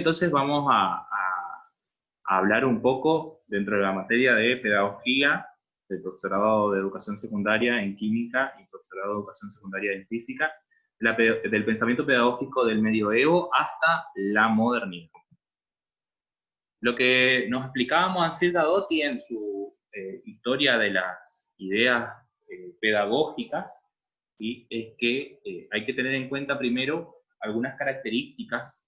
Entonces vamos a hablar un poco dentro de la materia de pedagogía, del profesorado de educación secundaria en química y profesorado de educación secundaria en física, del pensamiento pedagógico del medioevo hasta la modernidad. Lo que nos explicaba Ansel Gadotti en su historia de las ideas pedagógicas, ¿sí? Es que hay que tener en cuenta primero algunas características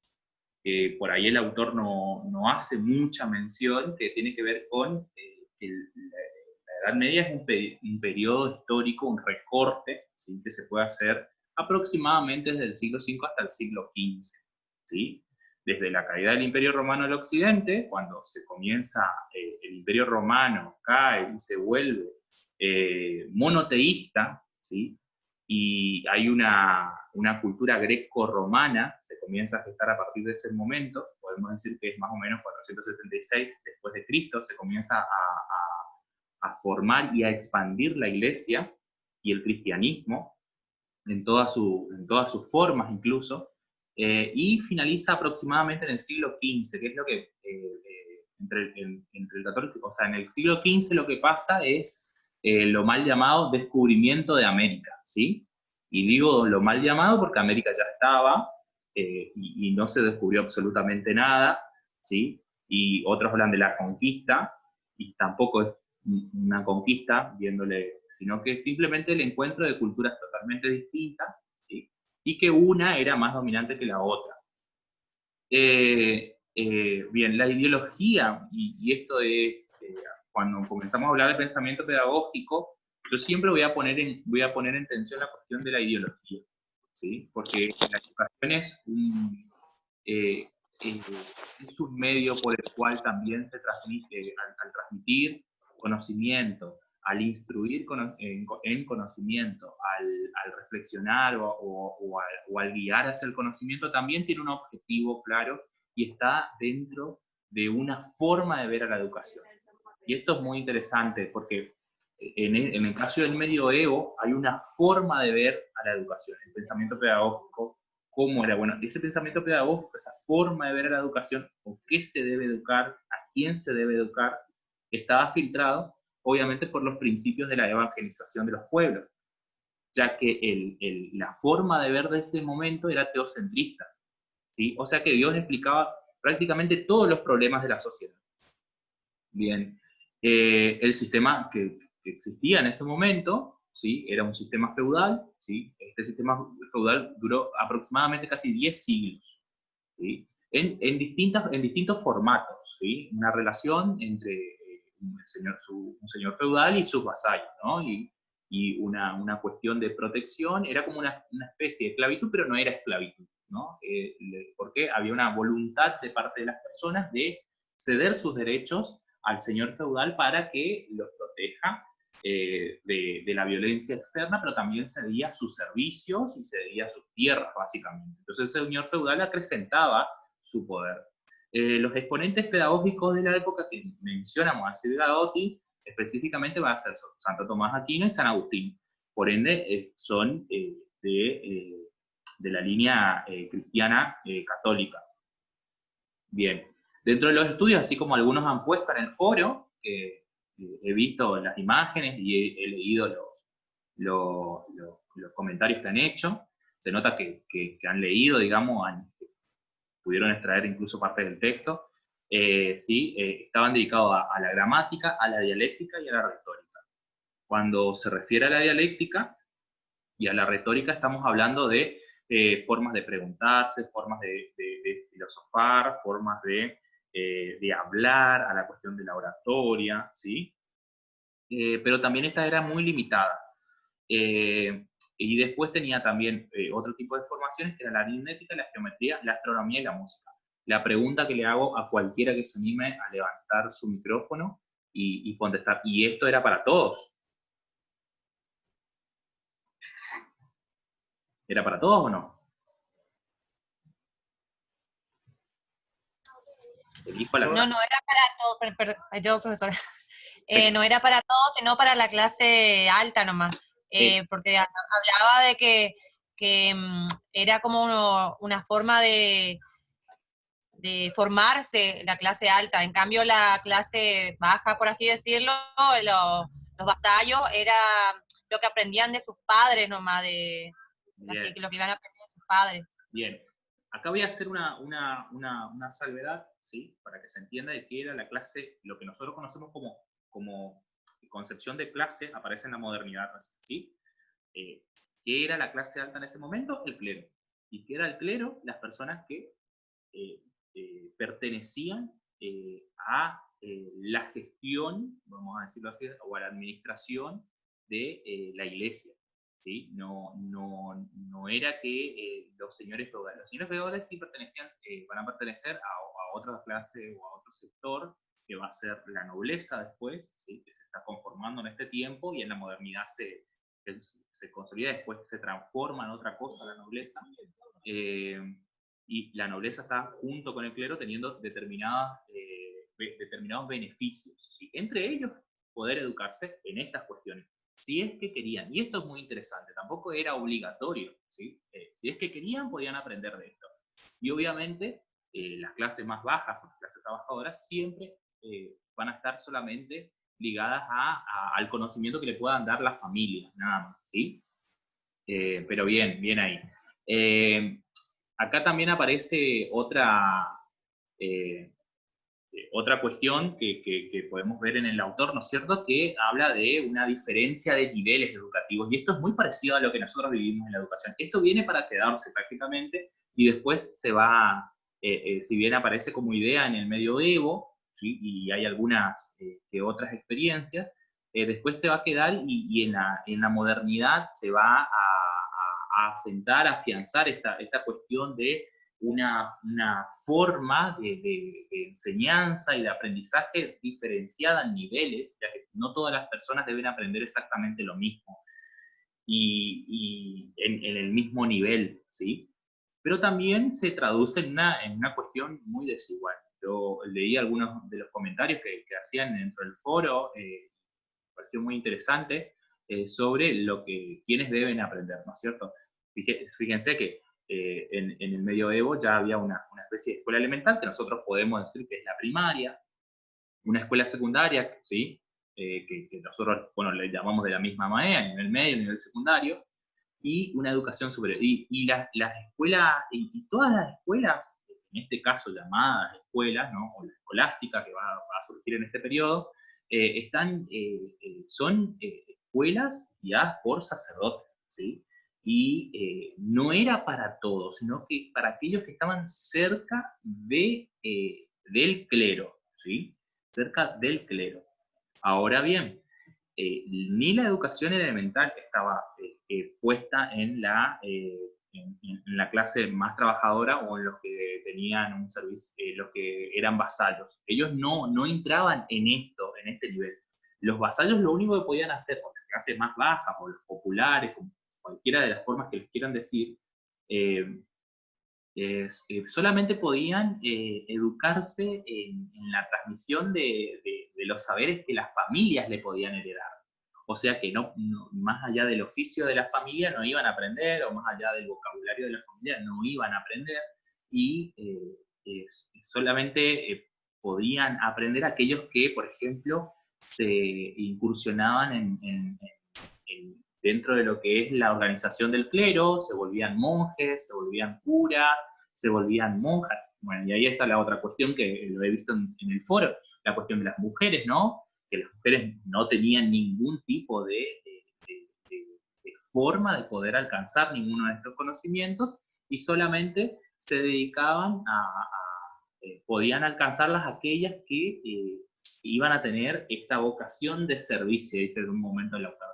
que por ahí el autor no hace mucha mención, que tiene que ver con que la Edad Media es un periodo histórico, un recorte, ¿sí? Que se puede hacer aproximadamente desde el siglo V hasta el siglo XV, ¿sí? Desde la caída del Imperio Romano al occidente, cuando se comienza, el Imperio Romano cae y se vuelve monoteísta, ¿sí? Y hay una cultura greco-romana, se comienza a gestar a partir de ese momento, podemos decir que es más o menos 476 después de Cristo, se comienza a formar y a expandir la iglesia y el cristianismo en todas sus formas incluso, y finaliza aproximadamente en el siglo XV, que es lo que entre el XIV, o sea, en el siglo XV lo que pasa es lo mal llamado descubrimiento de América, ¿sí? Y digo lo mal llamado porque América ya estaba, y no se descubrió absolutamente nada, ¿sí? Y otros hablan de la conquista, y tampoco es una conquista, viéndole, sino que simplemente el encuentro de culturas totalmente distintas, ¿sí? Y que una era más dominante que la otra. Bien, la ideología, y esto es, cuando comenzamos a hablar de pensamiento pedagógico, yo siempre voy a poner en tensión la cuestión de la ideología, ¿sí? Porque la educación es un medio por el cual también se transmite, al transmitir conocimiento, al instruir en conocimiento, al reflexionar o al guiar hacia el conocimiento, también tiene un objetivo claro y está dentro de una forma de ver a la educación. Y esto es muy interesante porque en el caso del medioevo hay una forma de ver a la educación, el pensamiento pedagógico, cómo era. Bueno, ese pensamiento pedagógico, esa forma de ver a la educación, o qué se debe educar, a quién se debe educar, estaba filtrado obviamente por los principios de la evangelización de los pueblos, ya que la forma de ver de ese momento era teocentrista, ¿sí? O sea que Dios explicaba prácticamente todos los problemas de la sociedad. Bien, el sistema que existía en ese momento, ¿sí? Era un sistema feudal, ¿sí? Este sistema feudal duró aproximadamente casi 10 siglos, ¿sí? En distintos formatos, ¿sí? Una relación entre un señor feudal y sus vasallos, ¿no? Y una cuestión de protección, era como una especie de esclavitud, pero no era esclavitud, ¿no? Porque había una voluntad de parte de las personas de ceder sus derechos al señor feudal para que los proteja de la violencia externa, pero también cedía sus servicios y cedía sus tierras, básicamente. Entonces el señor feudal acrecentaba su poder. Los exponentes pedagógicos de la época que mencionamos a Ansel Gadotti, específicamente van a ser Santo Tomás Aquino y San Agustín. Por ende, son de la línea cristiana católica. Bien, dentro de los estudios, así como algunos han puesto en el foro, he visto las imágenes y he leído los comentarios que han hecho, se nota que han leído, digamos, pudieron extraer incluso parte del texto, ¿sí? Estaban dedicados a la gramática, a la dialéctica y a la retórica. Cuando se refiere a la dialéctica y a la retórica, estamos hablando de formas de preguntarse, formas de filosofar, formas de hablar, a la cuestión de la oratoria, ¿sí? Pero también esta era muy limitada. Y después tenía también otro tipo de formaciones, que era la aritmética, la geometría, la astronomía y la música. La pregunta que le hago a cualquiera que se anime a levantar su micrófono y contestar, ¿y esto era para todos? ¿Era para todos o no? No, no era para todos, perdón, profesora. No era para todos, sino para la clase alta nomás. Porque hablaba de que era como una forma de de formarse la clase alta. En cambio, la clase baja, por así decirlo, los vasallos, era lo que aprendían de sus padres nomás, así que lo que iban a aprender de sus padres. Bien. Acá voy a hacer una salvedad, ¿sí? Para que se entienda de qué era la clase, lo que nosotros conocemos como concepción de clase, aparece en la modernidad, ¿sí? ¿Qué era la clase alta en ese momento? El clero. ¿Y qué era el clero? Las personas que pertenecían a la gestión, vamos a decirlo así, o a la administración de la iglesia. ¿Sí? No era que los señores feudales. Los señores feudales sí pertenecían, van a pertenecer a otra clase o a otro sector, que va a ser la nobleza después, ¿sí? Que se está conformando en este tiempo y en la modernidad se consolida, después se transforma en otra cosa la nobleza. Y la nobleza está junto con el clero teniendo determinados beneficios, ¿sí? Entre ellos poder educarse en estas cuestiones, si es que querían. Y esto es muy interesante, tampoco era obligatorio, ¿sí? Si es que querían, podían aprender de esto. Y obviamente las clases más bajas o las clases trabajadoras siempre van a estar solamente ligadas al conocimiento que le puedan dar las familias, nada más, ¿sí? Pero bien ahí. Acá también aparece otra cuestión que podemos ver en el autor, ¿no es cierto?, que habla de una diferencia de niveles educativos, y esto es muy parecido a lo que nosotros vivimos en la educación. Esto viene para quedarse prácticamente, y después se va, si bien aparece como idea en el medioevo, ¿sí? Y hay algunas que otras experiencias, después se va a quedar y en la modernidad se va a asentar, a afianzar esta cuestión de una forma de enseñanza y de aprendizaje diferenciada en niveles, ya que no todas las personas deben aprender exactamente lo mismo y en el mismo nivel, ¿sí? Pero también se traduce en una cuestión muy desigual. Yo leí algunos de los comentarios que hacían dentro del foro, me pareció muy interesante, sobre quiénes deben aprender, ¿no es cierto? Fíjense que en el medioevo ya había una especie de escuela elemental que nosotros podemos decir que es la primaria, una escuela secundaria, ¿sí? Que nosotros, bueno, le llamamos de la misma manera, nivel medio, nivel secundario, y una educación superior. Y las escuelas, y todas las escuelas, en este caso llamadas escuelas, ¿no? O la escolástica que va a surgir en este periodo, son escuelas guiadas por sacerdotes, ¿sí? Y no era para todos, sino que para aquellos que estaban cerca del clero, ¿sí? Cerca del clero. Ahora bien, ni la educación elemental estaba puesta en la clase más trabajadora o en los que tenían un servicio, los que eran vasallos. Ellos no entraban en este nivel. Los vasallos lo único que podían hacer, o las clases más bajas, o los populares, como cualquiera de las formas que les quieran decir, solamente podían educarse en la transmisión de los saberes que las familias le podían heredar. O sea que más allá del oficio de la familia no iban a aprender, o más allá del vocabulario de la familia no iban a aprender, y solamente podían aprender aquellos que, por ejemplo, se incursionaban dentro de lo que es la organización del clero, se volvían monjes, se volvían curas, se volvían monjas. Bueno, y ahí está la otra cuestión que lo he visto en el foro, la cuestión de las mujeres, ¿no? Que las mujeres no tenían ningún tipo de forma de poder alcanzar ninguno de estos conocimientos y solamente se dedicaban podían alcanzarlas aquellas que iban a tener esta vocación de servicio, dice en un momento el autor.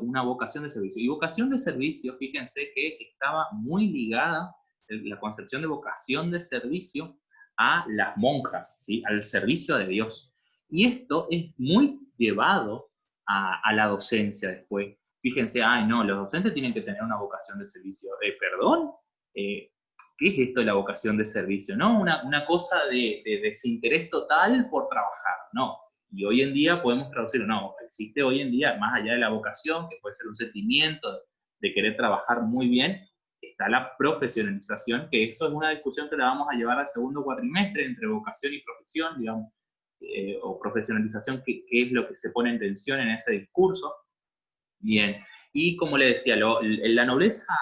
Una vocación de servicio. Y vocación de servicio, fíjense que estaba muy ligada la concepción de vocación de servicio a las monjas, ¿sí? Al servicio de Dios. Y esto es muy llevado a la docencia después. Fíjense, no, los docentes tienen que tener una vocación de servicio. ¿Perdón? ¿Qué es esto de la vocación de servicio? ¿No? Una cosa de desinterés total por trabajar, no. Y hoy en día podemos traducirlo, no, existe hoy en día, más allá de la vocación, que puede ser un sentimiento de querer trabajar muy bien, está la profesionalización, que eso es una discusión que la vamos a llevar al segundo cuatrimestre entre vocación y profesión, digamos, o profesionalización, qué es lo que se pone en tensión en ese discurso. Bien, y como le decía, la nobleza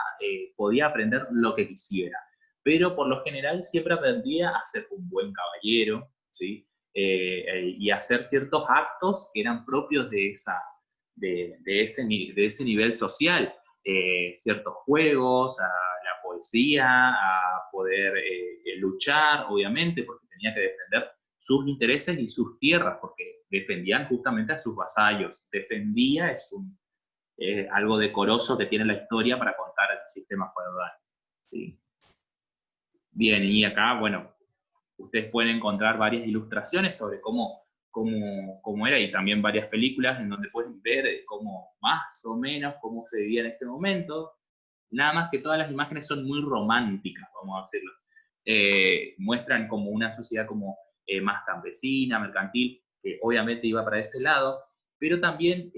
podía aprender lo que quisiera, pero por lo general siempre aprendía a ser un buen caballero, ¿sí? Y a hacer ciertos actos que eran propios de ese nivel social, ciertos juegos, a la poesía, a poder luchar, obviamente, porque tenía que defender sus intereses y sus tierras, porque defendían justamente a sus vasallos. Defendía algo decoroso que tiene la historia para contar el sistema feudal. ¿Sí? Bien, y acá, bueno, ustedes pueden encontrar varias ilustraciones sobre cómo era, y también varias películas en donde pueden ver cómo más o menos cómo se vivía en ese momento. Nada más que todas las imágenes son muy románticas, vamos a decirlo. Muestran como una sociedad como más campesina, mercantil, que obviamente iba para ese lado, pero también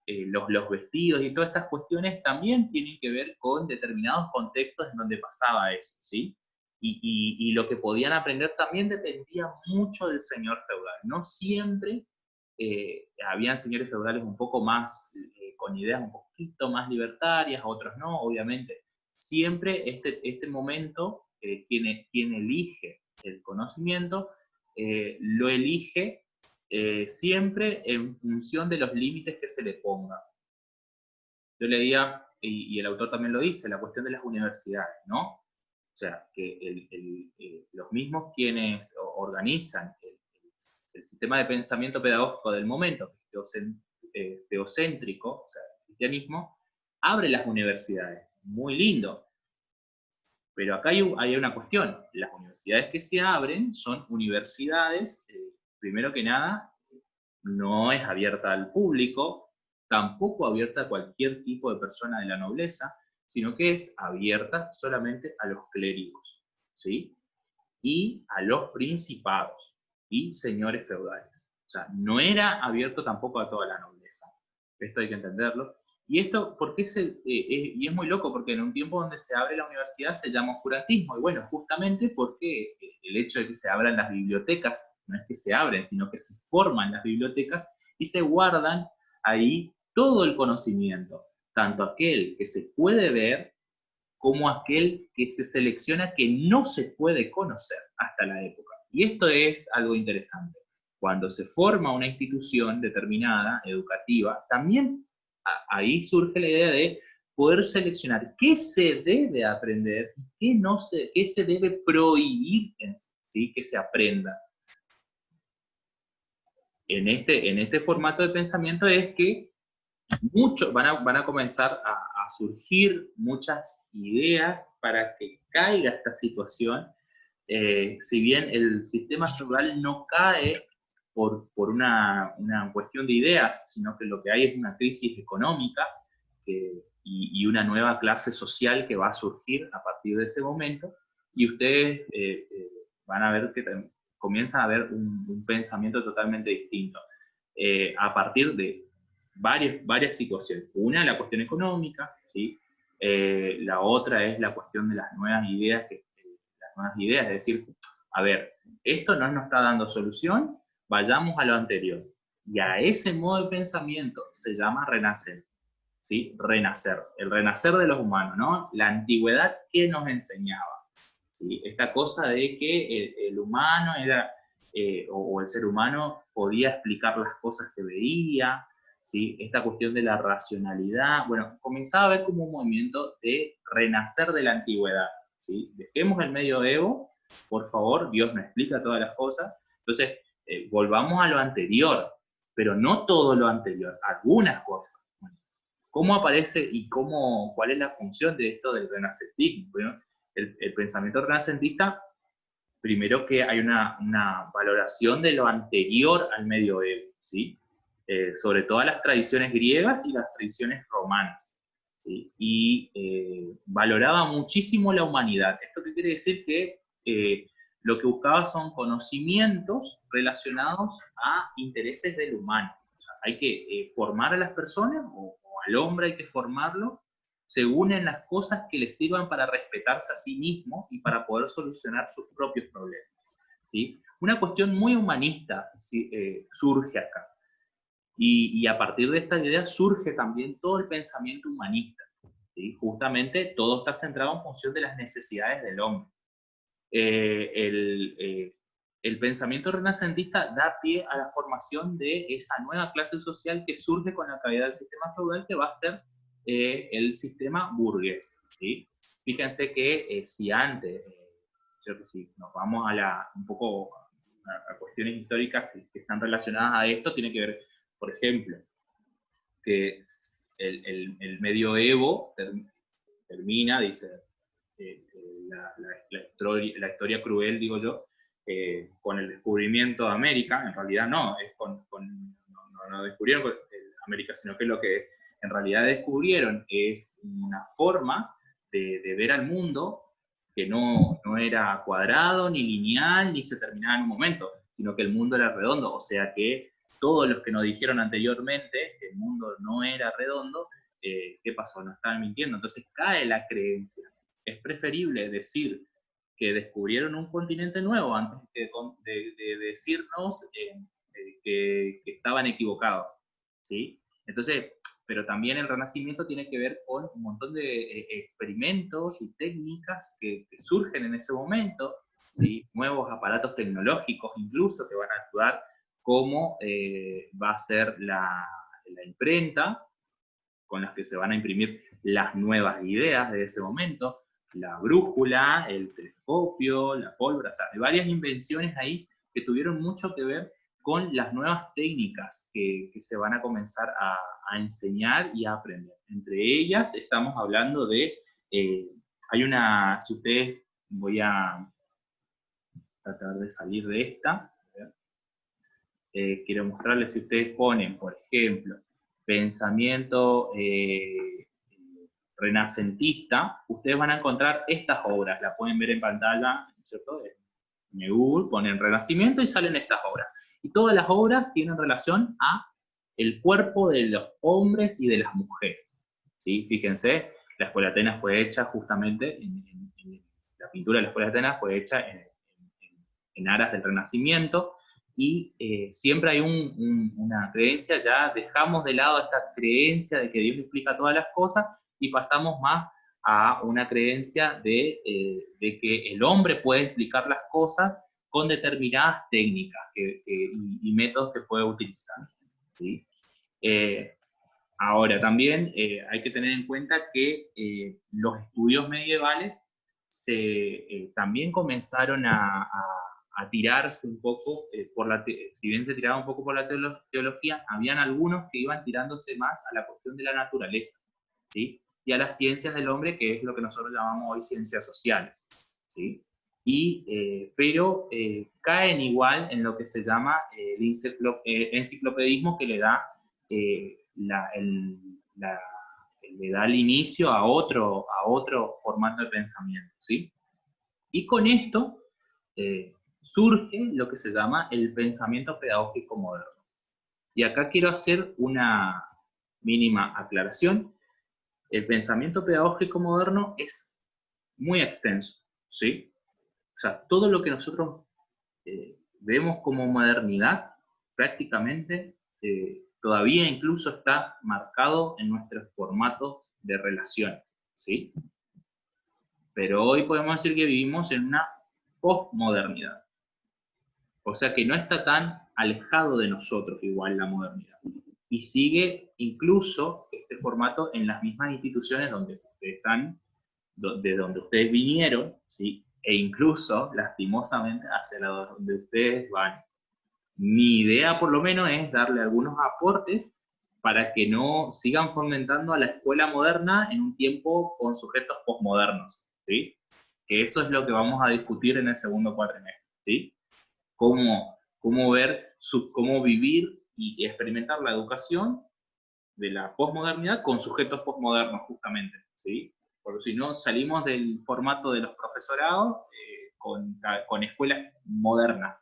los vestidos y todas estas cuestiones también tienen que ver con determinados contextos en donde pasaba eso, ¿sí? Y lo que podían aprender también dependía mucho del señor feudal. No siempre habían señores feudales un poco más, con ideas un poquito más libertarias, otros no, obviamente. Siempre este momento, quien elige el conocimiento, lo elige siempre en función de los límites que se le ponga. Yo leía, y el autor también lo dice, la cuestión de las universidades, ¿no? O sea, que los mismos quienes organizan el sistema de pensamiento pedagógico del momento, teocéntrico, o sea, el cristianismo, abre las universidades. Muy lindo. Pero acá hay una cuestión. Las universidades que se abren son universidades, primero que nada, no es abierta al público, tampoco abierta a cualquier tipo de persona de la nobleza, sino que es abierta solamente a los clérigos, ¿sí? Y a los principados y señores feudales. O sea, no era abierto tampoco a toda la nobleza. Esto hay que entenderlo. Y esto, ¿por qué y es muy loco, porque en un tiempo donde se abre la universidad se llama oscurantismo, y bueno, justamente porque el hecho de que se abran las bibliotecas, no es que se abren, sino que se forman las bibliotecas y se guardan ahí todo el conocimiento, tanto aquel que se puede ver como aquel que se selecciona que no se puede conocer hasta la época. Y esto es algo interesante. Cuando se forma una institución determinada, educativa, también ahí surge la idea de poder seleccionar qué se debe aprender y qué se debe prohibir en sí que se aprenda. En este formato de pensamiento es que van a comenzar a surgir muchas ideas para que caiga esta situación. Si bien el sistema feudal no cae por una cuestión de ideas, sino que lo que hay es una crisis económica y una nueva clase social que va a surgir a partir de ese momento, y ustedes van a ver que comienzan a haber un pensamiento totalmente distinto. A partir de varias situaciones. Una, la cuestión económica, ¿sí? La otra es la cuestión de las nuevas ideas, es decir, a ver, esto no nos está dando solución, vayamos a lo anterior. Y a ese modo de pensamiento se llama renacer, ¿sí? Renacer, el renacer de los humanos, ¿no? La antigüedad que nos enseñaba, ¿sí? Esta cosa de que el humano era, o el ser humano podía explicar las cosas que veía, ¿sí? Esta cuestión de la racionalidad, bueno, comenzaba a haber como un movimiento de renacer de la antigüedad, ¿sí? Dejemos el medioevo, por favor, Dios nos explica todas las cosas, entonces volvamos a lo anterior, pero no todo lo anterior, algunas cosas. ¿Cómo aparece y cuál es la función de esto del renacentismo? Bueno, el pensamiento renacentista, primero que hay una valoración de lo anterior al medioevo, ¿sí? Sobre todas las tradiciones griegas y las tradiciones romanas, ¿sí? Y valoraba muchísimo la humanidad. ¿Esto qué quiere decir? Que lo que buscaba son conocimientos relacionados a intereses del humano. O sea, hay que formar a las personas, o al hombre hay que formarlo, se unen las cosas que les sirvan para respetarse a sí mismos y para poder solucionar sus propios problemas, ¿sí? Una cuestión muy humanista, ¿sí? Surge acá. Y a partir de esta idea surge también todo el pensamiento humanista, ¿sí? Justamente todo está centrado en función de las necesidades del hombre. El pensamiento renacentista da pie a la formación de esa nueva clase social que surge con la caída del sistema feudal, que va a ser el sistema burgués, ¿sí? Fíjense que si antes, ¿cierto? Si nos vamos un poco a cuestiones históricas que están relacionadas a esto, tiene que ver, por ejemplo, que el medioevo termina, dice, la historia cruel, digo yo, con el descubrimiento de América. En realidad no, no descubrieron América, sino que lo que en realidad descubrieron es una forma de ver al mundo que no era cuadrado, ni lineal, ni se terminaba en un momento, sino que el mundo era redondo. O sea que todos los que nos dijeron anteriormente que el mundo no era redondo, ¿qué pasó? Nos estaban mintiendo. Entonces cae la creencia. Es preferible decir que descubrieron un continente nuevo antes de decirnos que estaban equivocados, ¿sí? Entonces, pero también el Renacimiento tiene que ver con un montón de experimentos y técnicas que surgen en ese momento, ¿sí? Nuevos aparatos tecnológicos incluso que van a ayudar, como va a ser la imprenta, con las que se van a imprimir las nuevas ideas de ese momento, la brújula, el telescopio, la pólvora, o sea, hay varias invenciones ahí que tuvieron mucho que ver con las nuevas técnicas que se van a comenzar a enseñar y a aprender. Entre ellas estamos hablando de, hay una, si ustedes, voy a tratar de salir de esta, quiero mostrarles, si ustedes ponen, por ejemplo, pensamiento renacentista, ustedes van a encontrar estas obras, la pueden ver en pantalla, ¿cierto? En Google ponen Renacimiento y salen estas obras. Y todas las obras tienen relación a el cuerpo de los hombres y de las mujeres, ¿sí? Fíjense, la Escuela de Atenas fue hecha justamente, la pintura de la Escuela de Atenas fue hecha en aras del Renacimiento, y siempre hay una creencia, ya dejamos de lado esta creencia de que Dios explica todas las cosas y pasamos más a una creencia de que el hombre puede explicar las cosas con determinadas técnicas y métodos que puede utilizar, ¿sí? Ahora, también hay que tener en cuenta que los estudios medievales también comenzaron a tirarse un poco, si bien se tiraba un poco por la teología, habían algunos que iban tirándose más a la cuestión de la naturaleza, ¿sí? Y a las ciencias del hombre, que es lo que nosotros llamamos hoy ciencias sociales, ¿sí? Pero caen igual en lo que se llama el enciclopedismo, que le da, le da el inicio a otro formato de pensamiento, ¿sí? Y con esto surge lo que se llama el pensamiento pedagógico moderno. Y acá quiero hacer una mínima aclaración. El pensamiento pedagógico moderno es muy extenso, ¿sí? O sea, todo lo que nosotros vemos como modernidad, prácticamente todavía incluso está marcado en nuestros formatos de relaciones, ¿sí? Pero hoy podemos decir que vivimos en una posmodernidad. O sea que no está tan alejado de nosotros igual la modernidad. Y sigue incluso este formato en las mismas instituciones donde ustedes están, de donde ustedes vinieron, ¿sí? E incluso, lastimosamente, hacia donde ustedes van. Mi idea, por lo menos, es darle algunos aportes para que no sigan fomentando a la escuela moderna en un tiempo con sujetos posmodernos, ¿sí? Que eso es lo que vamos a discutir en el segundo cuatrimestre, ¿sí? Cómo vivir y experimentar la educación de la posmodernidad con sujetos posmodernos, justamente, ¿sí? Porque si no, salimos del formato de los profesorados con escuelas modernas.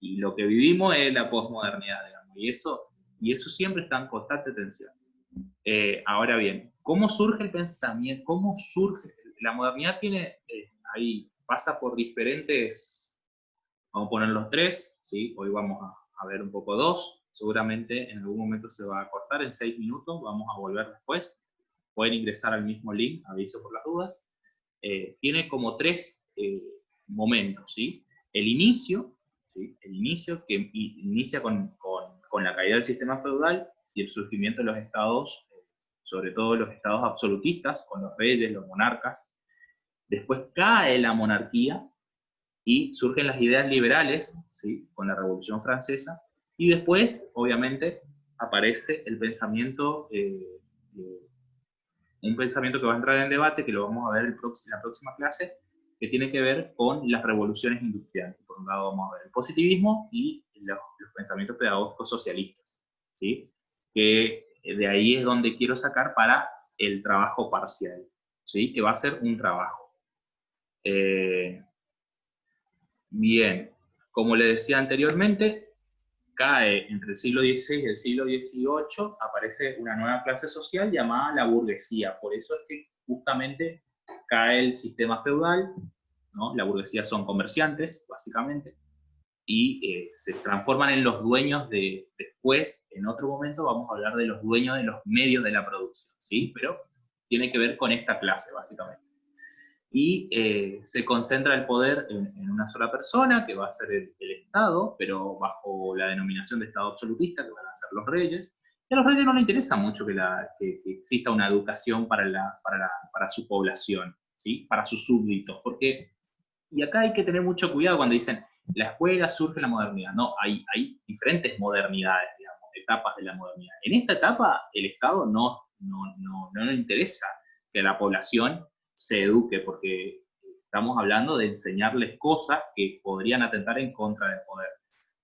Y lo que vivimos es la posmodernidad, digamos. Y eso siempre está en constante tensión. Ahora bien, ¿Cómo surge el pensamiento? ¿Cómo surge? La modernidad tiene, ahí pasa por diferentes, vamos a poner los tres, ¿sí? Hoy vamos a ver un poco dos, seguramente en algún momento se va a cortar en 6 minutos, vamos a volver después, pueden ingresar al mismo link, aviso por las dudas. Tiene como tres momentos, ¿sí? El inicio, ¿sí? El inicio que inicia con la caída del sistema feudal y el surgimiento de los estados, sobre todo los estados absolutistas, con los reyes, los monarcas. Después cae la monarquía y surgen las ideas liberales, ¿sí? Con la Revolución Francesa, y después, obviamente, aparece el pensamiento, un pensamiento que va a entrar en debate, que lo vamos a ver en la próxima clase, que tiene que ver con las revoluciones industriales. Por un lado vamos a ver el positivismo y los pensamientos pedagógicos socialistas, ¿sí? Que de ahí es donde quiero sacar para el trabajo parcial, ¿sí? Que va a ser un trabajo. Bien, como le decía anteriormente, cae entre el siglo XVI y el siglo XVIII, aparece una nueva clase social llamada la burguesía. Por eso es que justamente cae el sistema feudal, ¿no? La burguesía son comerciantes, básicamente, y se transforman en los dueños después, en otro momento vamos a hablar de los dueños de los medios de la producción, ¿sí? Pero tiene que ver con esta clase, básicamente. Y se concentra el poder en una sola persona, que va a ser el Estado, pero bajo la denominación de Estado absolutista, que van a ser los reyes. Y a los reyes no les interesa mucho que exista una educación para su población, ¿sí? Para sus súbditos, porque, y acá hay que tener mucho cuidado cuando dicen, la escuela surge la modernidad. No, hay diferentes modernidades, digamos, etapas de la modernidad. En esta etapa, el Estado no le interesa que la población se eduque, porque estamos hablando de enseñarles cosas que podrían atentar en contra del poder.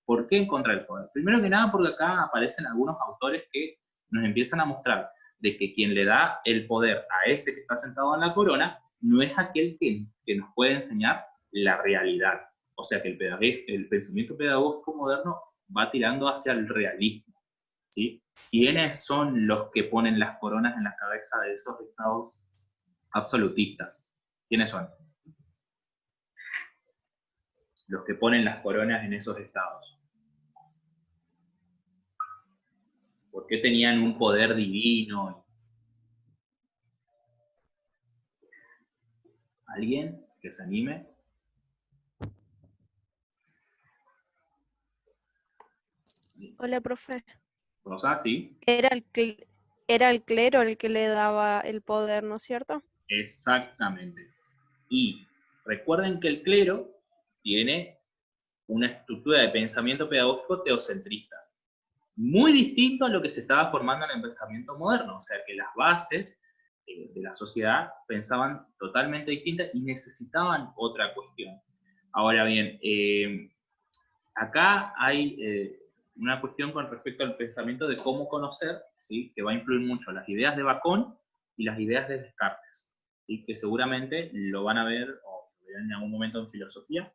¿Por qué en contra del poder? Primero que nada porque acá aparecen algunos autores que nos empiezan a mostrar de que quien le da el poder a ese que está sentado en la corona no es aquel que nos puede enseñar la realidad. O sea que el pensamiento pedagógico moderno va tirando hacia el realismo, ¿sí? ¿Quiénes son los que ponen las coronas en la cabeza de esos estados absolutistas? ¿Quiénes son? Los que ponen las coronas en esos estados. ¿Por qué tenían un poder divino? ¿Alguien que se anime? Hola, profe. ¿Rosa? ¿Sí? Era el clero el que le daba el poder, ¿no es cierto? Exactamente. Y recuerden que el clero tiene una estructura de pensamiento pedagógico teocentrista, muy distinto a lo que se estaba formando en el pensamiento moderno, o sea que las bases de la sociedad pensaban totalmente distintas y necesitaban otra cuestión. Ahora bien, acá hay una cuestión con respecto al pensamiento de cómo conocer, ¿sí? Que va a influir mucho las ideas de Bacon y las ideas de Descartes, ¿sí? Que seguramente lo van a ver o lo verán en algún momento en filosofía.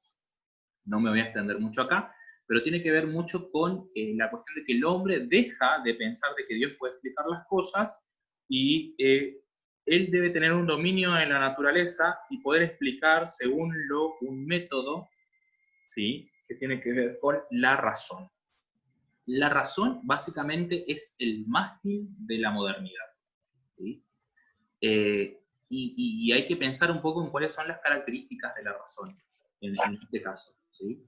No me voy a extender mucho acá, pero tiene que ver mucho con la cuestión de que el hombre deja de pensar de que Dios puede explicar las cosas y él debe tener un dominio en la naturaleza y poder explicar según un método, ¿sí? Que tiene que ver con la razón. La razón básicamente es el mástil de la modernidad, ¿sí? Y hay que pensar un poco en cuáles son las características de la razón en este caso, ¿sí?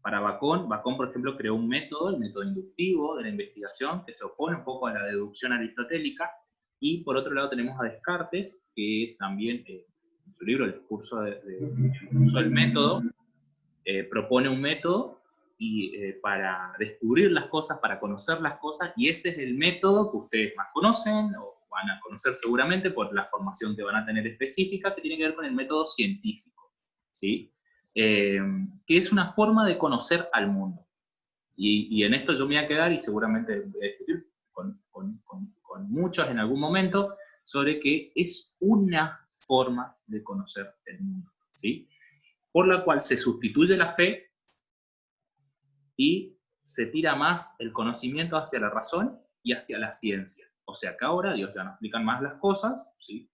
Para Bacon, por ejemplo, creó un método, el método inductivo de la investigación, que se opone un poco a la deducción aristotélica, y por otro lado tenemos a Descartes, que también en su libro, El discurso del método, propone un método para descubrir las cosas, para conocer las cosas, y ese es el método que ustedes más conocen, o van a conocer seguramente por la formación que van a tener específica, que tiene que ver con el método científico, ¿sí? Que es una forma de conocer al mundo. Y en esto yo me voy a quedar, y seguramente voy a discutir con muchos en algún momento, sobre que es una forma de conocer el mundo, ¿sí? Por la cual se sustituye la fe y se tira más el conocimiento hacia la razón y hacia la ciencia. O sea que ahora Dios ya no explican más las cosas, ¿sí?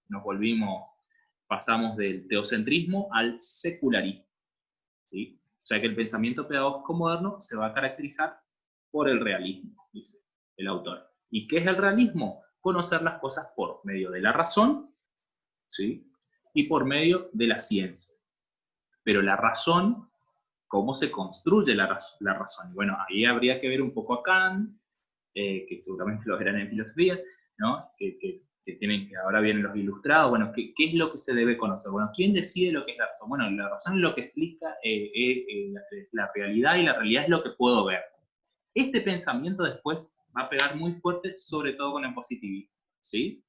Pasamos del teocentrismo al secularismo, ¿sí? O sea que el pensamiento pedagógico moderno se va a caracterizar por el realismo, dice el autor. ¿Y qué es el realismo? Conocer las cosas por medio de la razón, ¿sí? Y por medio de la ciencia. Pero la razón, ¿cómo se construye la razón? Y bueno, ahí habría que ver un poco a Kant, que seguramente lo verán en filosofía, ¿no? Que ahora vienen los ilustrados. Bueno, ¿qué es lo que se debe conocer? Bueno, ¿quién decide lo que es la razón? Bueno, la razón es lo que explica la realidad, y la realidad es lo que puedo ver. Este pensamiento después va a pegar muy fuerte, sobre todo con el positivismo, ¿sí?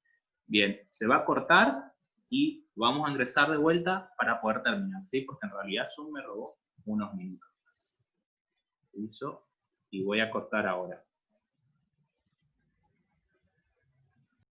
Bien, se va a cortar y vamos a ingresar de vuelta para poder terminar, ¿sí? Porque en realidad Zoom me robó unos minutos más. Listo. Y voy a cortar ahora.